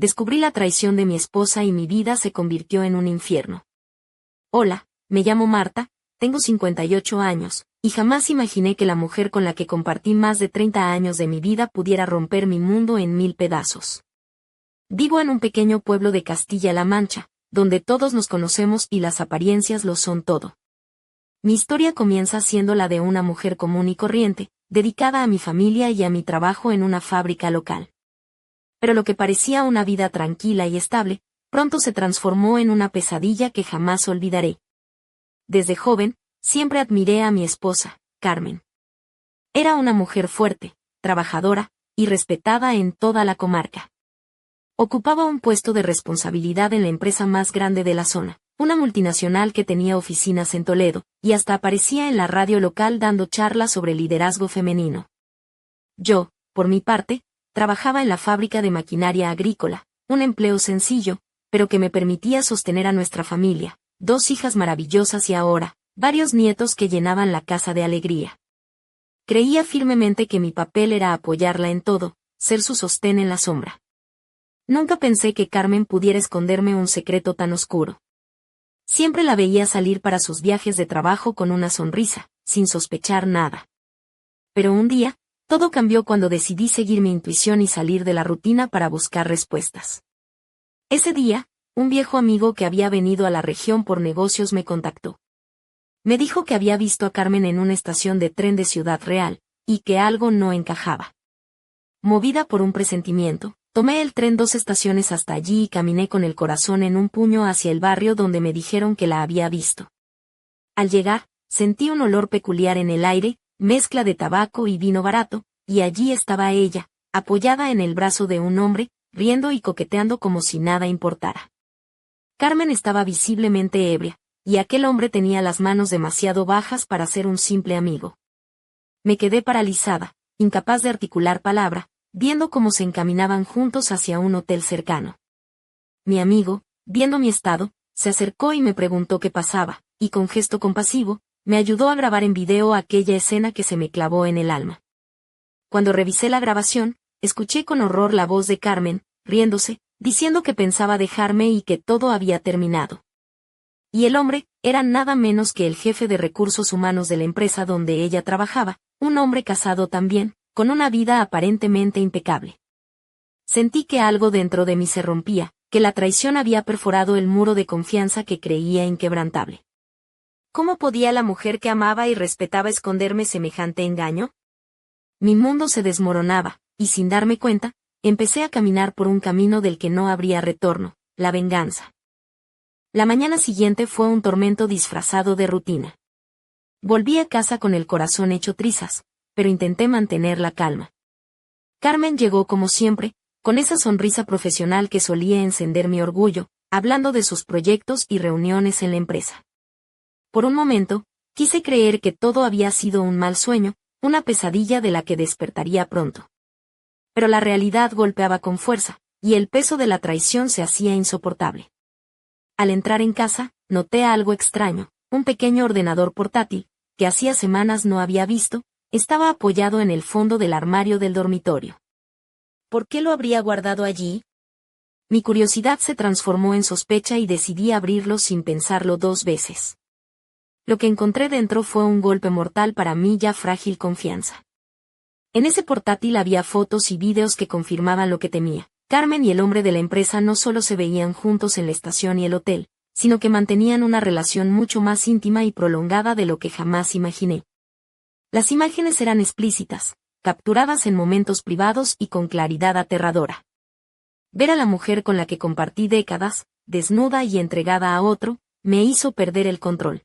descubrí la traición de mi esposa y mi vida se convirtió en un infierno. Hola, me llamo Marta, tengo 58 años, y jamás imaginé que la mujer con la que compartí más de 30 años de mi vida pudiera romper mi mundo en 1000 pedazos. Vivo en un pequeño pueblo de Castilla-La Mancha, donde todos nos conocemos y las apariencias lo son todo. Mi historia comienza siendo la de una mujer común y corriente, dedicada a mi familia y a mi trabajo en una fábrica local. Pero lo que parecía una vida tranquila y estable, pronto se transformó en una pesadilla que jamás olvidaré. Desde joven, siempre admiré a mi esposa, Carmen. Era una mujer fuerte, trabajadora, y respetada en toda la comarca. Ocupaba un puesto de responsabilidad en la empresa más grande de la zona, una multinacional que tenía oficinas en Toledo, y hasta aparecía en la radio local dando charlas sobre liderazgo femenino. Yo, por mi parte, trabajaba en la fábrica de maquinaria agrícola, un empleo sencillo, pero que me permitía sostener a nuestra familia, 2 hijas maravillosas y ahora, varios nietos que llenaban la casa de alegría. Creía firmemente que mi papel era apoyarla en todo, ser su sostén en la sombra. Nunca pensé que Carmen pudiera esconderme un secreto tan oscuro. Siempre la veía salir para sus viajes de trabajo con una sonrisa, sin sospechar nada. Pero un día, todo cambió cuando decidí seguir mi intuición y salir de la rutina para buscar respuestas. Ese día, un viejo amigo que había venido a la región por negocios me contactó. Me dijo que había visto a Carmen en una estación de tren de Ciudad Real, y que algo no encajaba. Movida por un presentimiento, tomé el tren 2 estaciones hasta allí y caminé con el corazón en un puño hacia el barrio donde me dijeron que la había visto. Al llegar, sentí un olor peculiar en el aire, mezcla de tabaco y vino barato, y allí estaba ella, apoyada en el brazo de un hombre, riendo y coqueteando como si nada importara. Carmen estaba visiblemente ebria, y aquel hombre tenía las manos demasiado bajas para ser un simple amigo. Me quedé paralizada, incapaz de articular palabra, viendo cómo se encaminaban juntos hacia un hotel cercano. Mi amigo, viendo mi estado, se acercó y me preguntó qué pasaba, y con gesto compasivo, me ayudó a grabar en video aquella escena que se me clavó en el alma. Cuando revisé la grabación, escuché con horror la voz de Carmen, riéndose, diciendo que pensaba dejarme y que todo había terminado. Y el hombre, era nada menos que el jefe de recursos humanos de la empresa donde ella trabajaba, un hombre casado también, con una vida aparentemente impecable. Sentí que algo dentro de mí se rompía, que la traición había perforado el muro de confianza que creía inquebrantable. ¿Cómo podía la mujer que amaba y respetaba esconderme semejante engaño? Mi mundo se desmoronaba, y sin darme cuenta, empecé a caminar por un camino del que no habría retorno, la venganza. La mañana siguiente fue un tormento disfrazado de rutina. Volví a casa con el corazón hecho trizas, pero intenté mantener la calma. Carmen llegó como siempre, con esa sonrisa profesional que solía encender mi orgullo, hablando de sus proyectos y reuniones en la empresa. Por un momento, quise creer que todo había sido un mal sueño, una pesadilla de la que despertaría pronto. Pero la realidad golpeaba con fuerza, y el peso de la traición se hacía insoportable. Al entrar en casa, noté algo extraño, un pequeño ordenador portátil, que hacía semanas no había visto, estaba apoyado en el fondo del armario del dormitorio. ¿Por qué lo habría guardado allí? Mi curiosidad se transformó en sospecha y decidí abrirlo sin pensarlo 2 veces. Lo que encontré dentro fue un golpe mortal para mi ya frágil confianza. En ese portátil había fotos y vídeos que confirmaban lo que temía. Carmen y el hombre de la empresa no solo se veían juntos en la estación y el hotel, sino que mantenían una relación mucho más íntima y prolongada de lo que jamás imaginé. Las imágenes eran explícitas, capturadas en momentos privados y con claridad aterradora. Ver a la mujer con la que compartí décadas, desnuda y entregada a otro, me hizo perder el control.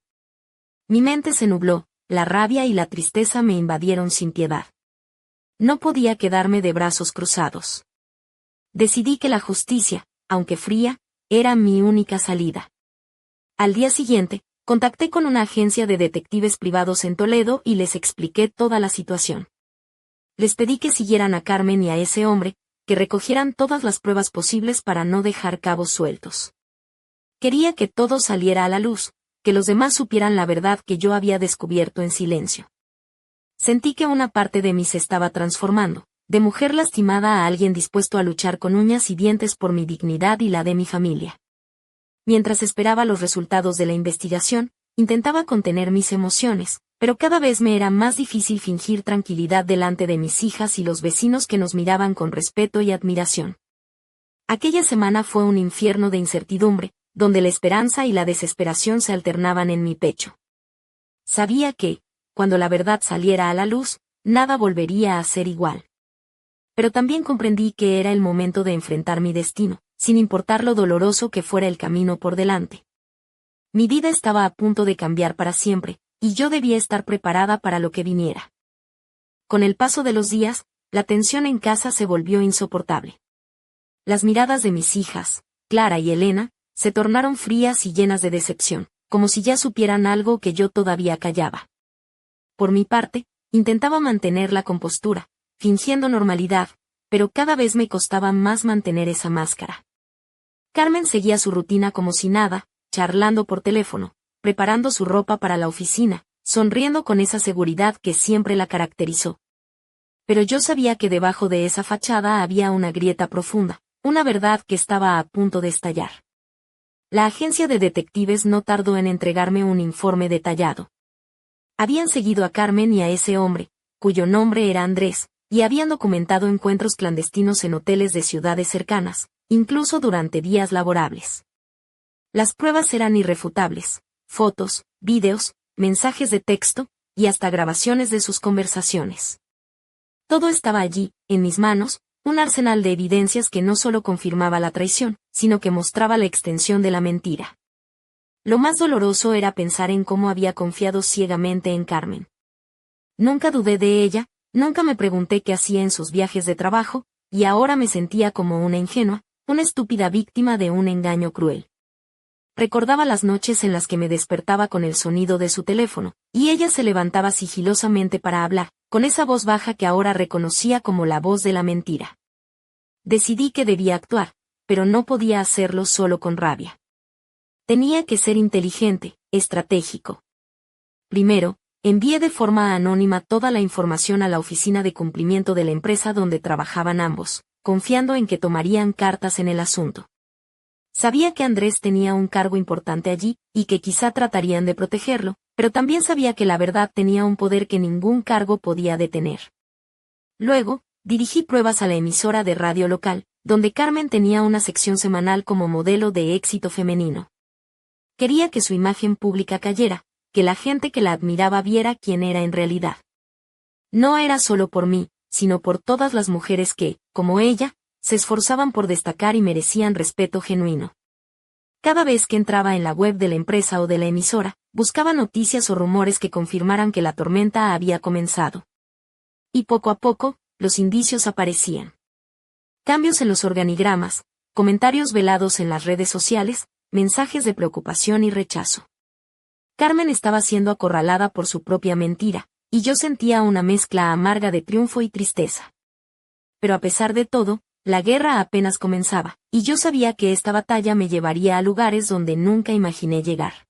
Mi mente se nubló, la rabia y la tristeza me invadieron sin piedad. No podía quedarme de brazos cruzados. Decidí que la justicia, aunque fría, era mi única salida. Al día siguiente, contacté con una agencia de detectives privados en Toledo y les expliqué toda la situación. Les pedí que siguieran a Carmen y a ese hombre, que recogieran todas las pruebas posibles para no dejar cabos sueltos. Quería que todo saliera a la luz, que los demás supieran la verdad que yo había descubierto en silencio. Sentí que una parte de mí se estaba transformando, De mujer lastimada a alguien dispuesto a luchar con uñas y dientes por mi dignidad y la de mi familia. Mientras esperaba los resultados de la investigación, intentaba contener mis emociones, pero cada vez me era más difícil fingir tranquilidad delante de mis hijas y los vecinos que nos miraban con respeto y admiración. Aquella semana fue un infierno de incertidumbre, donde la esperanza y la desesperación se alternaban en mi pecho. Sabía que, cuando la verdad saliera a la luz, nada volvería a ser igual. Pero también comprendí que era el momento de enfrentar mi destino, sin importar lo doloroso que fuera el camino por delante. Mi vida estaba a punto de cambiar para siempre, y yo debía estar preparada para lo que viniera. Con el paso de los días, la tensión en casa se volvió insoportable. Las miradas de mis hijas, Clara y Elena, se tornaron frías y llenas de decepción, como si ya supieran algo que yo todavía callaba. Por mi parte, intentaba mantener la compostura, fingiendo normalidad, pero cada vez me costaba más mantener esa máscara. Carmen seguía su rutina como si nada, charlando por teléfono, preparando su ropa para la oficina, sonriendo con esa seguridad que siempre la caracterizó. Pero yo sabía que debajo de esa fachada había una grieta profunda, una verdad que estaba a punto de estallar. La agencia de detectives no tardó en entregarme un informe detallado. Habían seguido a Carmen y a ese hombre, cuyo nombre era Andrés, y habían documentado encuentros clandestinos en hoteles de ciudades cercanas, incluso durante días laborables. Las pruebas eran irrefutables: fotos, vídeos, mensajes de texto, y hasta grabaciones de sus conversaciones. Todo estaba allí, en mis manos, un arsenal de evidencias que no solo confirmaba la traición, sino que mostraba la extensión de la mentira. Lo más doloroso era pensar en cómo había confiado ciegamente en Carmen. Nunca dudé de ella, nunca me pregunté qué hacía en sus viajes de trabajo, y ahora me sentía como una ingenua, una estúpida víctima de un engaño cruel. Recordaba las noches en las que me despertaba con el sonido de su teléfono, y ella se levantaba sigilosamente para hablar, con esa voz baja que ahora reconocía como la voz de la mentira. Decidí que debía actuar, pero no podía hacerlo solo con rabia. Tenía que ser inteligente, estratégico. Primero, envié de forma anónima toda la información a la oficina de cumplimiento de la empresa donde trabajaban ambos, confiando en que tomarían cartas en el asunto. Sabía que Andrés tenía un cargo importante allí, y que quizá tratarían de protegerlo, pero también sabía que la verdad tenía un poder que ningún cargo podía detener. Luego, dirigí pruebas a la emisora de radio local, donde Carmen tenía una sección semanal como modelo de éxito femenino. Quería que su imagen pública cayera, que la gente que la admiraba viera quién era en realidad. No era solo por mí, sino por todas las mujeres que, como ella, se esforzaban por destacar y merecían respeto genuino. Cada vez que entraba en la web de la empresa o de la emisora, buscaba noticias o rumores que confirmaran que la tormenta había comenzado. Y poco a poco, los indicios aparecían. Cambios en los organigramas, comentarios velados en las redes sociales, mensajes de preocupación y rechazo. Carmen estaba siendo acorralada por su propia mentira, y yo sentía una mezcla amarga de triunfo y tristeza. Pero a pesar de todo, la guerra apenas comenzaba, y yo sabía que esta batalla me llevaría a lugares donde nunca imaginé llegar.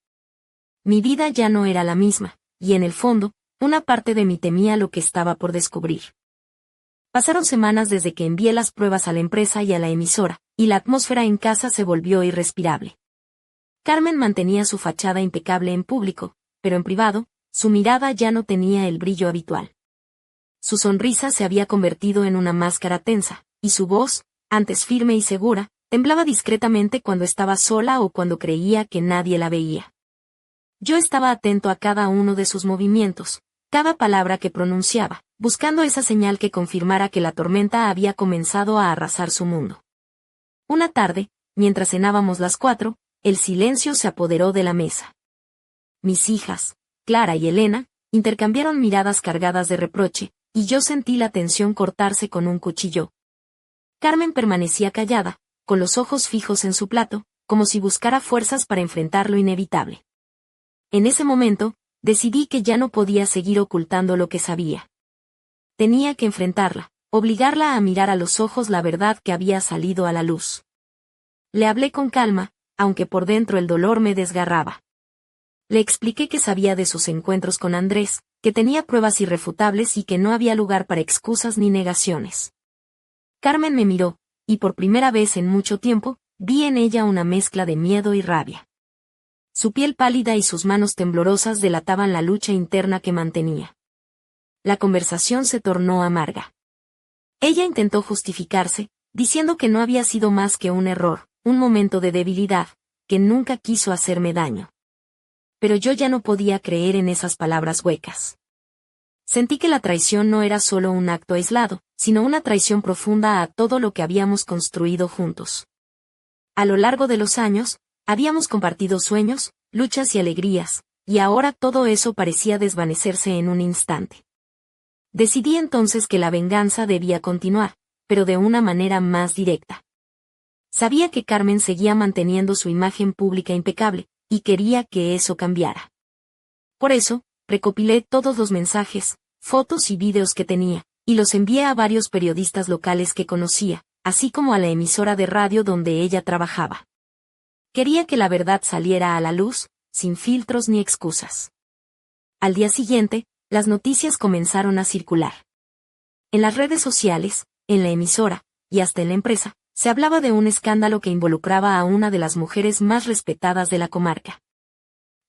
Mi vida ya no era la misma, y en el fondo, una parte de mí temía lo que estaba por descubrir. Pasaron semanas desde que envié las pruebas a la empresa y a la emisora, y la atmósfera en casa se volvió irrespirable. Carmen mantenía su fachada impecable en público, pero en privado, su mirada ya no tenía el brillo habitual. Su sonrisa se había convertido en una máscara tensa, y su voz, antes firme y segura, temblaba discretamente cuando estaba sola o cuando creía que nadie la veía. Yo estaba atento a cada uno de sus movimientos, cada palabra que pronunciaba, buscando esa señal que confirmara que la tormenta había comenzado a arrasar su mundo. Una tarde, mientras cenábamos las 4, el silencio se apoderó de la mesa. Mis hijas, Clara y Elena, intercambiaron miradas cargadas de reproche, y yo sentí la tensión cortarse con un cuchillo. Carmen permanecía callada, con los ojos fijos en su plato, como si buscara fuerzas para enfrentar lo inevitable. En ese momento, decidí que ya no podía seguir ocultando lo que sabía. Tenía que enfrentarla, obligarla a mirar a los ojos la verdad que había salido a la luz. Le hablé con calma, aunque por dentro el dolor me desgarraba. Le expliqué que sabía de sus encuentros con Andrés, que tenía pruebas irrefutables y que no había lugar para excusas ni negaciones. Carmen me miró, y por primera vez en mucho tiempo, vi en ella una mezcla de miedo y rabia. Su piel pálida y sus manos temblorosas delataban la lucha interna que mantenía. La conversación se tornó amarga. Ella intentó justificarse, diciendo que no había sido más que un error, un momento de debilidad, que nunca quiso hacerme daño. Pero yo ya no podía creer en esas palabras huecas. Sentí que la traición no era solo un acto aislado, sino una traición profunda a todo lo que habíamos construido juntos. A lo largo de los años, habíamos compartido sueños, luchas y alegrías, y ahora todo eso parecía desvanecerse en un instante. Decidí entonces que la venganza debía continuar, pero de una manera más directa. Sabía que Carmen seguía manteniendo su imagen pública impecable, y quería que eso cambiara. Por eso, recopilé todos los mensajes, fotos y vídeos que tenía, y los envié a varios periodistas locales que conocía, así como a la emisora de radio donde ella trabajaba. Quería que la verdad saliera a la luz, sin filtros ni excusas. Al día siguiente, las noticias comenzaron a circular. En las redes sociales, en la emisora, y hasta en la empresa, se hablaba de un escándalo que involucraba a una de las mujeres más respetadas de la comarca.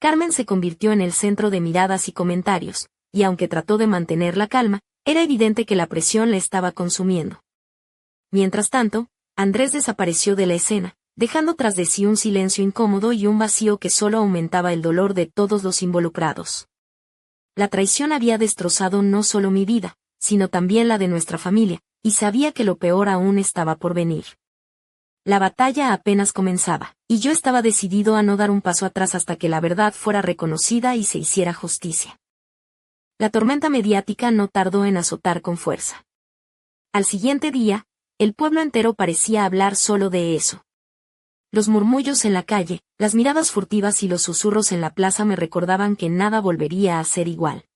Carmen se convirtió en el centro de miradas y comentarios, y aunque trató de mantener la calma, era evidente que la presión la estaba consumiendo. Mientras tanto, Andrés desapareció de la escena, dejando tras de sí un silencio incómodo y un vacío que solo aumentaba el dolor de todos los involucrados. La traición había destrozado no solo mi vida, sino también la de nuestra familia, y sabía que lo peor aún estaba por venir. La batalla apenas comenzaba, y yo estaba decidido a no dar un paso atrás hasta que la verdad fuera reconocida y se hiciera justicia. La tormenta mediática no tardó en azotar con fuerza. Al siguiente día, el pueblo entero parecía hablar solo de eso. Los murmullos en la calle, las miradas furtivas y los susurros en la plaza me recordaban que nada volvería a ser igual.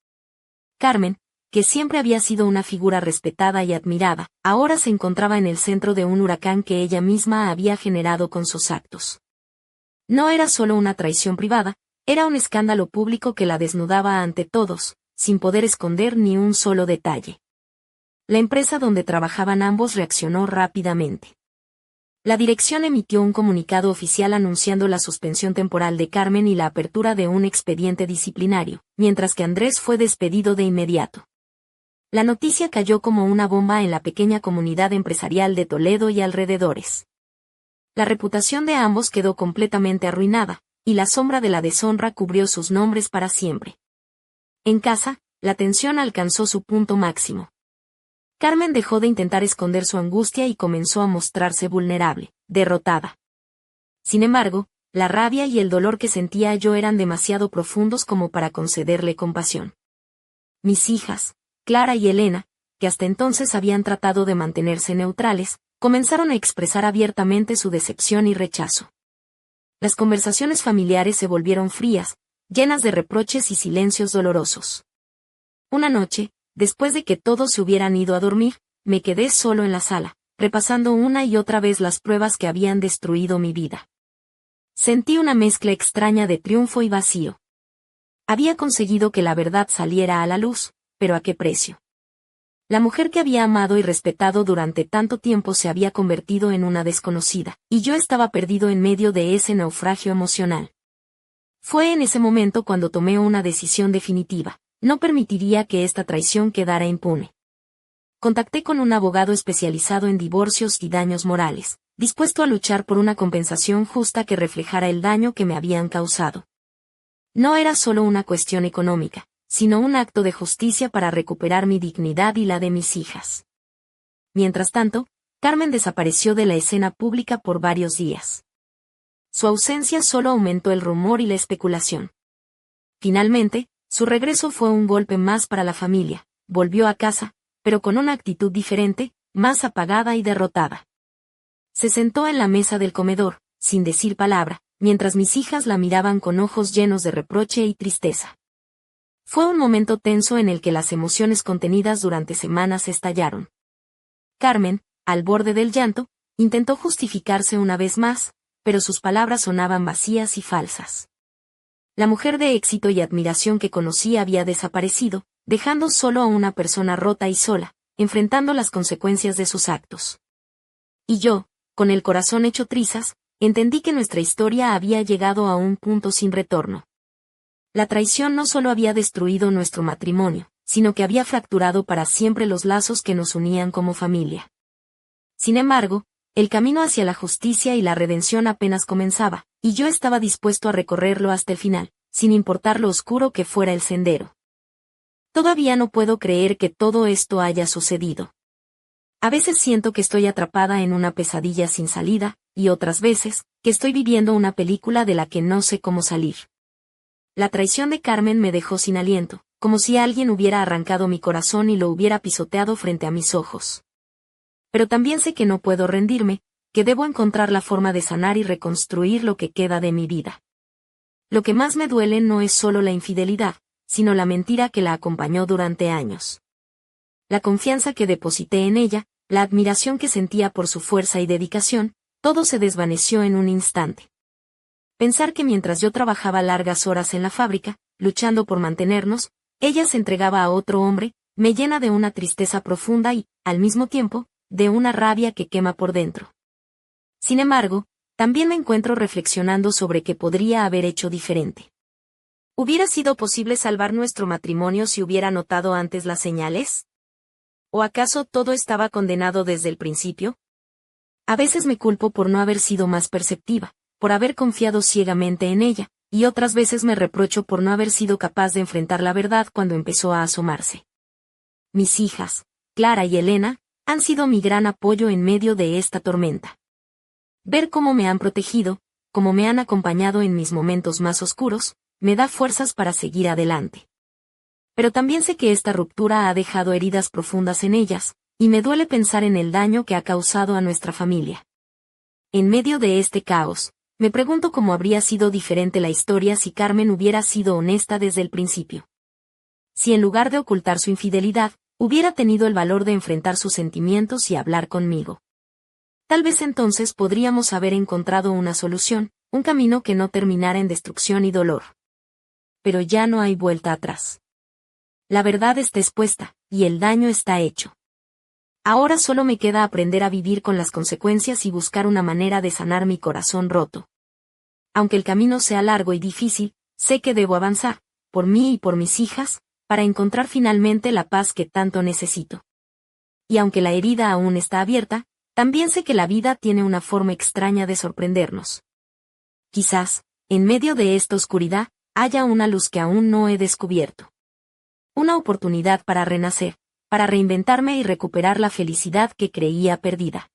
Carmen, que siempre había sido una figura respetada y admirada, ahora se encontraba en el centro de un huracán que ella misma había generado con sus actos. No era solo una traición privada, era un escándalo público que la desnudaba ante todos, sin poder esconder ni un solo detalle. La empresa donde trabajaban ambos reaccionó rápidamente. La dirección emitió un comunicado oficial anunciando la suspensión temporal de Carmen y la apertura de un expediente disciplinario, mientras que Andrés fue despedido de inmediato. La noticia cayó como una bomba en la pequeña comunidad empresarial de Toledo y alrededores. La reputación de ambos quedó completamente arruinada, y la sombra de la deshonra cubrió sus nombres para siempre. En casa, la tensión alcanzó su punto máximo. Carmen dejó de intentar esconder su angustia y comenzó a mostrarse vulnerable, derrotada. Sin embargo, la rabia y el dolor que sentía yo eran demasiado profundos como para concederle compasión. Mis hijas, Clara y Elena, que hasta entonces habían tratado de mantenerse neutrales, comenzaron a expresar abiertamente su decepción y rechazo. Las conversaciones familiares se volvieron frías, llenas de reproches y silencios dolorosos. Una noche, después de que todos se hubieran ido a dormir, me quedé solo en la sala, repasando una y otra vez las pruebas que habían destruido mi vida. Sentí una mezcla extraña de triunfo y vacío. Había conseguido que la verdad saliera a la luz, pero ¿a qué precio? La mujer que había amado y respetado durante tanto tiempo se había convertido en una desconocida, y yo estaba perdido en medio de ese naufragio emocional. Fue en ese momento cuando tomé una decisión definitiva: no permitiría que esta traición quedara impune. Contacté con un abogado especializado en divorcios y daños morales, dispuesto a luchar por una compensación justa que reflejara el daño que me habían causado. No era solo una cuestión económica, sino un acto de justicia para recuperar mi dignidad y la de mis hijas. Mientras tanto, Carmen desapareció de la escena pública por varios días. Su ausencia solo aumentó el rumor y la especulación. Finalmente, su regreso fue un golpe más para la familia. Volvió a casa, pero con una actitud diferente, más apagada y derrotada. Se sentó en la mesa del comedor, sin decir palabra, mientras mis hijas la miraban con ojos llenos de reproche y tristeza. Fue un momento tenso en el que las emociones contenidas durante semanas estallaron. Carmen, al borde del llanto, intentó justificarse una vez más, pero sus palabras sonaban vacías y falsas. La mujer de éxito y admiración que conocí había desaparecido, dejando solo a una persona rota y sola, enfrentando las consecuencias de sus actos. Y yo, con el corazón hecho trizas, entendí que nuestra historia había llegado a un punto sin retorno. La traición no solo había destruido nuestro matrimonio, sino que había fracturado para siempre los lazos que nos unían como familia. Sin embargo, el camino hacia la justicia y la redención apenas comenzaba, y yo estaba dispuesto a recorrerlo hasta el final, sin importar lo oscuro que fuera el sendero. Todavía no puedo creer que todo esto haya sucedido. A veces siento que estoy atrapada en una pesadilla sin salida, y otras veces, que estoy viviendo una película de la que no sé cómo salir. La traición de Carmen me dejó sin aliento, como si alguien hubiera arrancado mi corazón y lo hubiera pisoteado frente a mis ojos. Pero también sé que no puedo rendirme, que debo encontrar la forma de sanar y reconstruir lo que queda de mi vida. Lo que más me duele no es solo la infidelidad, sino la mentira que la acompañó durante años. La confianza que deposité en ella, la admiración que sentía por su fuerza y dedicación, todo se desvaneció en un instante. Pensar que mientras yo trabajaba largas horas en la fábrica, luchando por mantenernos, ella se entregaba a otro hombre, me llena de una tristeza profunda y, al mismo tiempo, de una rabia que quema por dentro. Sin embargo, también me encuentro reflexionando sobre qué podría haber hecho diferente. ¿Hubiera sido posible salvar nuestro matrimonio si hubiera notado antes las señales? ¿O acaso todo estaba condenado desde el principio? A veces me culpo por no haber sido más perceptiva, por haber confiado ciegamente en ella, y otras veces me reprocho por no haber sido capaz de enfrentar la verdad cuando empezó a asomarse. Mis hijas, Clara y Elena, han sido mi gran apoyo en medio de esta tormenta. Ver cómo me han protegido, cómo me han acompañado en mis momentos más oscuros, me da fuerzas para seguir adelante. Pero también sé que esta ruptura ha dejado heridas profundas en ellas, y me duele pensar en el daño que ha causado a nuestra familia. En medio de este caos, me pregunto cómo habría sido diferente la historia si Carmen hubiera sido honesta desde el principio. Si en lugar de ocultar su infidelidad, hubiera tenido el valor de enfrentar sus sentimientos y hablar conmigo. Tal vez entonces podríamos haber encontrado una solución, un camino que no terminara en destrucción y dolor. Pero ya no hay vuelta atrás. La verdad está expuesta, y el daño está hecho. Ahora solo me queda aprender a vivir con las consecuencias y buscar una manera de sanar mi corazón roto. Aunque el camino sea largo y difícil, sé que debo avanzar, por mí y por mis hijas, para encontrar finalmente la paz que tanto necesito. Y aunque la herida aún está abierta, también sé que la vida tiene una forma extraña de sorprendernos. Quizás, en medio de esta oscuridad, haya una luz que aún no he descubierto. Una oportunidad para renacer, para reinventarme y recuperar la felicidad que creía perdida.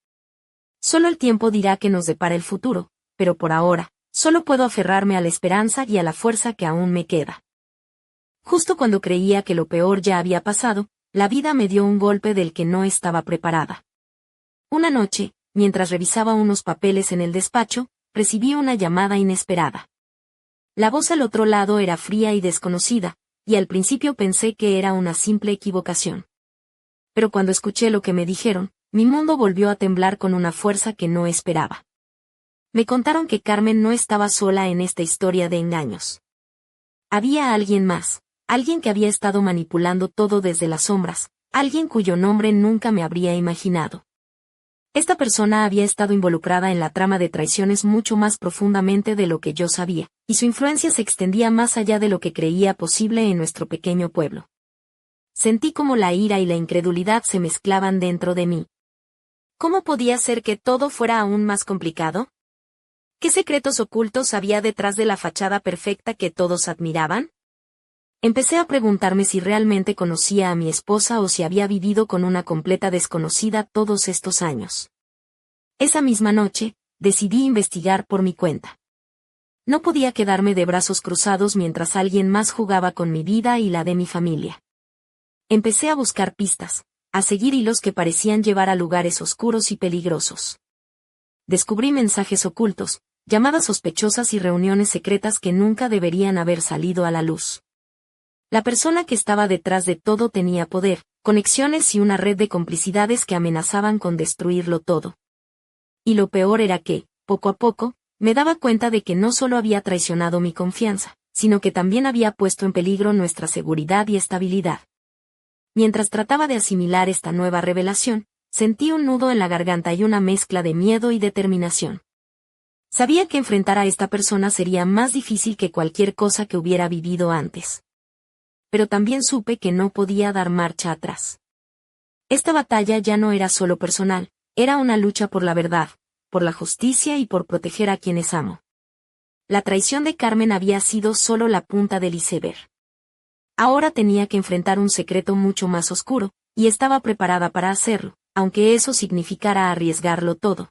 Solo el tiempo dirá qué nos depara el futuro, pero por ahora, solo puedo aferrarme a la esperanza y a la fuerza que aún me queda. Justo cuando creía que lo peor ya había pasado, la vida me dio un golpe del que no estaba preparada. Una noche, mientras revisaba unos papeles en el despacho, recibí una llamada inesperada. La voz al otro lado era fría y desconocida, y al principio pensé que era una simple equivocación. Pero cuando escuché lo que me dijeron, mi mundo volvió a temblar con una fuerza que no esperaba. Me contaron que Carmen no estaba sola en esta historia de engaños. Había alguien más, alguien que había estado manipulando todo desde las sombras, alguien cuyo nombre nunca me habría imaginado. Esta persona había estado involucrada en la trama de traiciones mucho más profundamente de lo que yo sabía, y su influencia se extendía más allá de lo que creía posible en nuestro pequeño pueblo. Sentí como la ira y la incredulidad se mezclaban dentro de mí. ¿Cómo podía ser que todo fuera aún más complicado? ¿Qué secretos ocultos había detrás de la fachada perfecta que todos admiraban? Empecé a preguntarme si realmente conocía a mi esposa o si había vivido con una completa desconocida todos estos años. Esa misma noche, decidí investigar por mi cuenta. No podía quedarme de brazos cruzados mientras alguien más jugaba con mi vida y la de mi familia. Empecé a buscar pistas, a seguir hilos que parecían llevar a lugares oscuros y peligrosos. Descubrí mensajes ocultos, llamadas sospechosas y reuniones secretas que nunca deberían haber salido a la luz. La persona que estaba detrás de todo tenía poder, conexiones y una red de complicidades que amenazaban con destruirlo todo. Y lo peor era que, poco a poco, me daba cuenta de que no solo había traicionado mi confianza, sino que también había puesto en peligro nuestra seguridad y estabilidad. Mientras trataba de asimilar esta nueva revelación, sentí un nudo en la garganta y una mezcla de miedo y determinación. Sabía que enfrentar a esta persona sería más difícil que cualquier cosa que hubiera vivido antes. Pero también supe que no podía dar marcha atrás. Esta batalla ya no era solo personal, era una lucha por la verdad, por la justicia y por proteger a quienes amo. La traición de Carmen había sido solo la punta del iceberg. Ahora tenía que enfrentar un secreto mucho más oscuro, y estaba preparada para hacerlo, aunque eso significara arriesgarlo todo.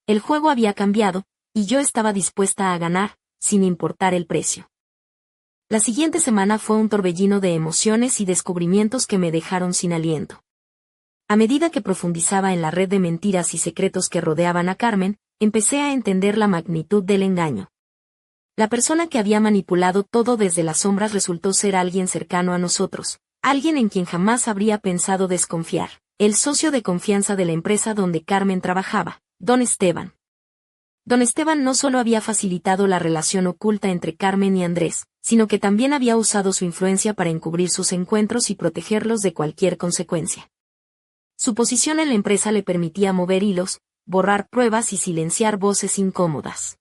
El juego había cambiado, y yo estaba dispuesta a ganar, sin importar el precio. La siguiente semana fue un torbellino de emociones y descubrimientos que me dejaron sin aliento. A medida que profundizaba en la red de mentiras y secretos que rodeaban a Carmen, empecé a entender la magnitud del engaño. La persona que había manipulado todo desde las sombras resultó ser alguien cercano a nosotros, alguien en quien jamás habría pensado desconfiar, el socio de confianza de la empresa donde Carmen trabajaba, Don Esteban. Don Esteban no solo había facilitado la relación oculta entre Carmen y Andrés, sino que también había usado su influencia para encubrir sus encuentros y protegerlos de cualquier consecuencia. Su posición en la empresa le permitía mover hilos, borrar pruebas y silenciar voces incómodas.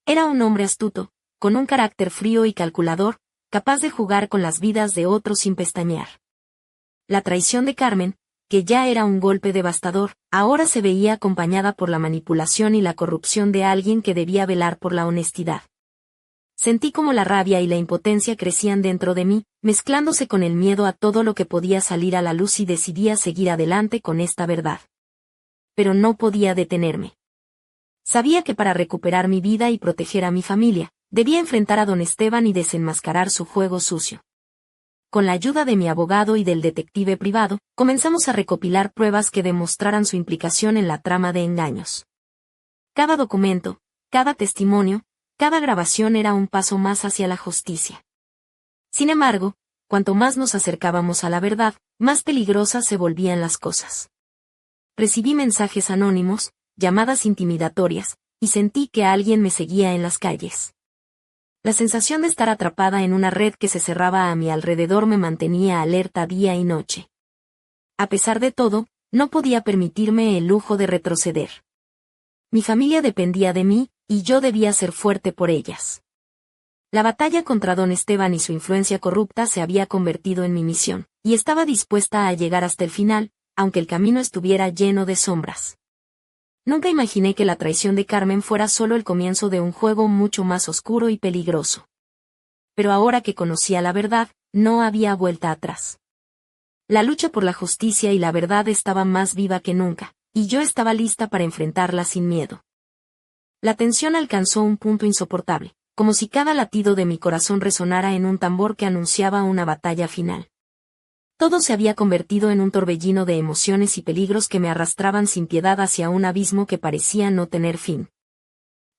Era un hombre astuto, con un carácter frío y calculador, capaz de jugar con las vidas de otros sin pestañear. La traición de Carmen, que ya era un golpe devastador, ahora se veía acompañada por la manipulación y la corrupción de alguien que debía velar por la honestidad. Sentí como la rabia y la impotencia crecían dentro de mí, mezclándose con el miedo a todo lo que podía salir a la luz y decidí seguir adelante con esta verdad. Pero no podía detenerme. Sabía que para recuperar mi vida y proteger a mi familia, debía enfrentar a Don Esteban y desenmascarar su juego sucio. Con la ayuda de mi abogado y del detective privado, comenzamos a recopilar pruebas que demostraran su implicación en la trama de engaños. Cada documento, cada testimonio, cada grabación era un paso más hacia la justicia. Sin embargo, cuanto más nos acercábamos a la verdad, más peligrosas se volvían las cosas. Recibí mensajes anónimos, llamadas intimidatorias, y sentí que alguien me seguía en las calles. La sensación de estar atrapada en una red que se cerraba a mi alrededor me mantenía alerta día y noche. A pesar de todo, no podía permitirme el lujo de retroceder. Mi familia dependía de mí, y yo debía ser fuerte por ellas. La batalla contra Don Esteban y su influencia corrupta se había convertido en mi misión, y estaba dispuesta a llegar hasta el final, aunque el camino estuviera lleno de sombras. Nunca imaginé que la traición de Carmen fuera solo el comienzo de un juego mucho más oscuro y peligroso. Pero ahora que conocía la verdad, no había vuelta atrás. La lucha por la justicia y la verdad estaba más viva que nunca, y yo estaba lista para enfrentarla sin miedo. La tensión alcanzó un punto insoportable, como si cada latido de mi corazón resonara en un tambor que anunciaba una batalla final. Todo se había convertido en un torbellino de emociones y peligros que me arrastraban sin piedad hacia un abismo que parecía no tener fin.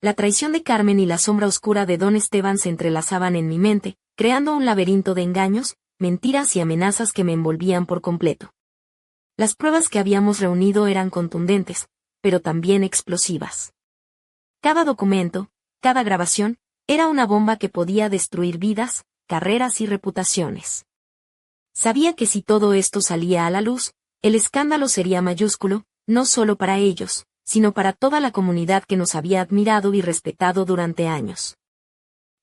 La traición de Carmen y la sombra oscura de Don Esteban se entrelazaban en mi mente, creando un laberinto de engaños, mentiras y amenazas que me envolvían por completo. Las pruebas que habíamos reunido eran contundentes, pero también explosivas. Cada documento, cada grabación, era una bomba que podía destruir vidas, carreras y reputaciones. Sabía que si todo esto salía a la luz, el escándalo sería mayúsculo, no solo para ellos, sino para toda la comunidad que nos había admirado y respetado durante años.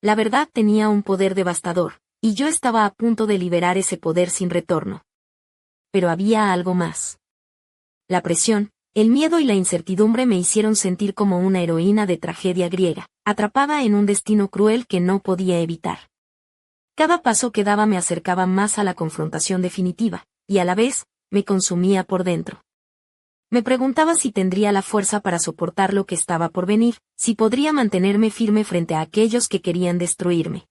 La verdad tenía un poder devastador, y yo estaba a punto de liberar ese poder sin retorno. Pero había algo más. La presión, el miedo y la incertidumbre me hicieron sentir como una heroína de tragedia griega, atrapada en un destino cruel que no podía evitar. Cada paso que daba me acercaba más a la confrontación definitiva, y a la vez, me consumía por dentro. Me preguntaba si tendría la fuerza para soportar lo que estaba por venir, si podría mantenerme firme frente a aquellos que querían destruirme.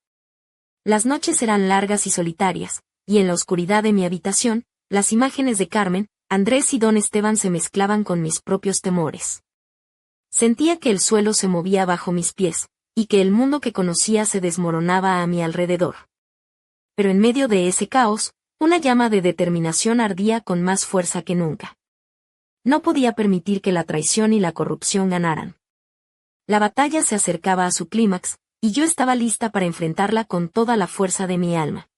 Las noches eran largas y solitarias, y en la oscuridad de mi habitación, las imágenes de Carmen, Andrés y Don Esteban se mezclaban con mis propios temores. Sentía que el suelo se movía bajo mis pies, y que el mundo que conocía se desmoronaba a mi alrededor. Pero en medio de ese caos, una llama de determinación ardía con más fuerza que nunca. No podía permitir que la traición y la corrupción ganaran. La batalla se acercaba a su clímax, y yo estaba lista para enfrentarla con toda la fuerza de mi alma.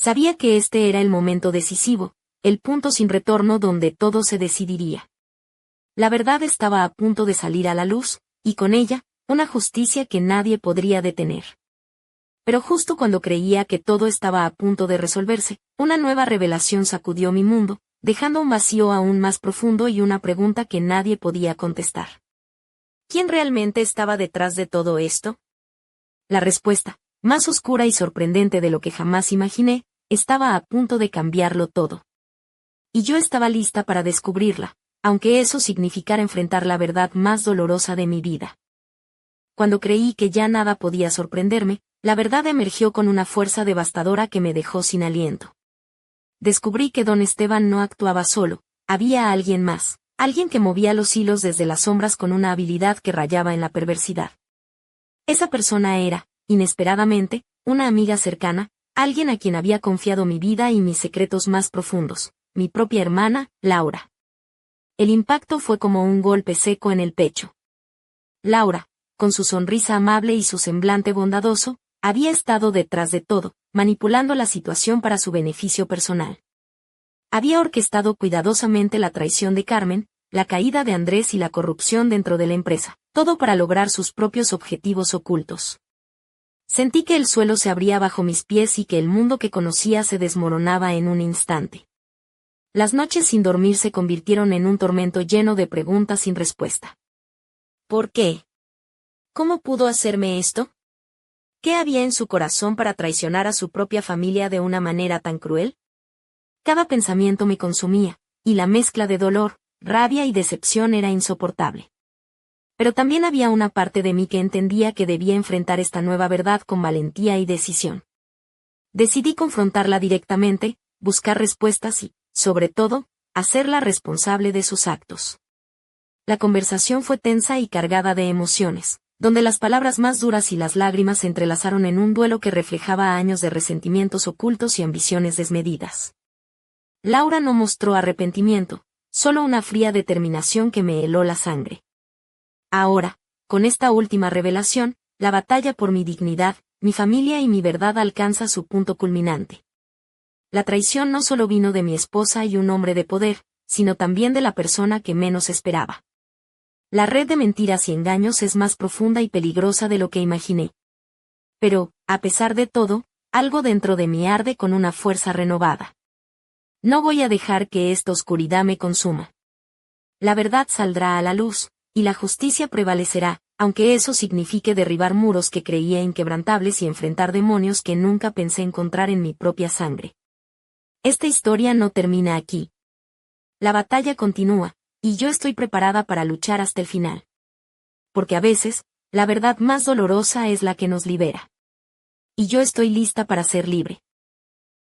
Sabía que este era el momento decisivo, el punto sin retorno donde todo se decidiría. La verdad estaba a punto de salir a la luz, y con ella, una justicia que nadie podría detener. Pero justo cuando creía que todo estaba a punto de resolverse, una nueva revelación sacudió mi mundo, dejando un vacío aún más profundo y una pregunta que nadie podía contestar. ¿Quién realmente estaba detrás de todo esto? La respuesta, más oscura y sorprendente de lo que jamás imaginé, estaba a punto de cambiarlo todo. Y yo estaba lista para descubrirla, aunque eso significara enfrentar la verdad más dolorosa de mi vida. Cuando creí que ya nada podía sorprenderme, la verdad emergió con una fuerza devastadora que me dejó sin aliento. Descubrí que don Esteban no actuaba solo, había alguien más, alguien que movía los hilos desde las sombras con una habilidad que rayaba en la perversidad. Esa persona era, inesperadamente, una amiga cercana, alguien a quien había confiado mi vida y mis secretos más profundos, mi propia hermana, Laura. El impacto fue como un golpe seco en el pecho. Laura, con su sonrisa amable y su semblante bondadoso, había estado detrás de todo, manipulando la situación para su beneficio personal. Había orquestado cuidadosamente la traición de Carmen, la caída de Andrés y la corrupción dentro de la empresa, todo para lograr sus propios objetivos ocultos. Sentí que el suelo se abría bajo mis pies y que el mundo que conocía se desmoronaba en un instante. Las noches sin dormir se convirtieron en un tormento lleno de preguntas sin respuesta. ¿Por qué? ¿Cómo pudo hacerme esto? ¿Qué había en su corazón para traicionar a su propia familia de una manera tan cruel? Cada pensamiento me consumía, y la mezcla de dolor, rabia y decepción era insoportable. Pero también había una parte de mí que entendía que debía enfrentar esta nueva verdad con valentía y decisión. Decidí confrontarla directamente, buscar respuestas y, sobre todo, hacerla responsable de sus actos. La conversación fue tensa y cargada de emociones, donde las palabras más duras y las lágrimas se entrelazaron en un duelo que reflejaba años de resentimientos ocultos y ambiciones desmedidas. Laura no mostró arrepentimiento, solo una fría determinación que me heló la sangre. Ahora, con esta última revelación, la batalla por mi dignidad, mi familia y mi verdad alcanza su punto culminante. La traición no solo vino de mi esposa y un hombre de poder, sino también de la persona que menos esperaba. La red de mentiras y engaños es más profunda y peligrosa de lo que imaginé. Pero, a pesar de todo, algo dentro de mí arde con una fuerza renovada. No voy a dejar que esta oscuridad me consuma. La verdad saldrá a la luz, y la justicia prevalecerá, aunque eso signifique derribar muros que creía inquebrantables y enfrentar demonios que nunca pensé encontrar en mi propia sangre. Esta historia no termina aquí. La batalla continúa, y yo estoy preparada para luchar hasta el final. Porque a veces, la verdad más dolorosa es la que nos libera. Y yo estoy lista para ser libre.